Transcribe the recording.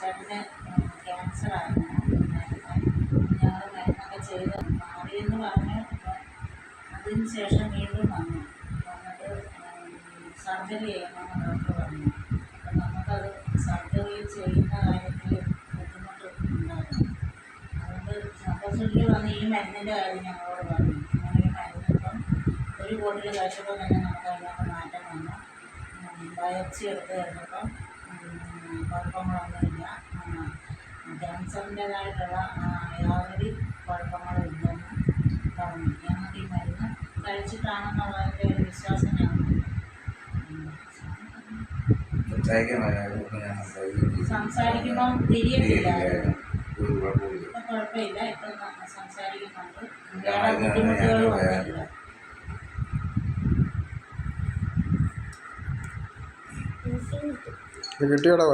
ചേട്ടന് ക്യാൻസറായിരുന്നു. ഞങ്ങൾ മരുന്നൊക്കെ ചെയ്ത് മാറിയെന്ന് പറഞ്ഞു. അതിന് ശേഷം വീണ്ടും വന്നിട്ട് സർജറി ചെയ്യണമെന്ന് ഡോക്ടർ പറഞ്ഞു. അപ്പം നമുക്കത് സർജറി ചെയ്യുന്ന കാര്യത്തിൽ ബുദ്ധിമുട്ട് ഉണ്ടായിരുന്നു. അതുകൊണ്ട് ഓപ്പോസിറ്റിൽ വന്ന് ഈ മരുന്നിൻ്റെ കാര്യം ഞങ്ങളോട് പറഞ്ഞു. അങ്ങനെ ഈ മരുന്ന് ഇപ്പം ഒരു ബോട്ടിൽ കഴിച്ചപ്പോൾ തന്നെ നമുക്ക് അതിനകത്ത് മാറ്റം വന്നു. ബയോപ്സി എടുത്ത് കഴിഞ്ഞപ്പം കുഴപ്പങ്ങളൊന്നുമില്ല. ക്യാൻസറിൻ്റേതായിട്ടുള്ള യാതൊരു കുഴപ്പങ്ങളും ഇല്ലെന്ന് പറഞ്ഞു. ഞങ്ങൾക്ക് ഈ മരുന്ന് കഴിച്ചിട്ടാണെന്നുള്ളതിൻ്റെ ഒരു വിശ്വാസം ഞങ്ങൾക്ക് സംസാരിക്കുമ്പം തിരിയത്തില്ല. ഇപ്പം കുഴപ്പമില്ല. ഇപ്പം സംസാരിക്കുന്നുണ്ട്. വേറെ ബുദ്ധിമുട്ടുകളും ഒന്നുമില്ല. കിട്ടിയോടാ.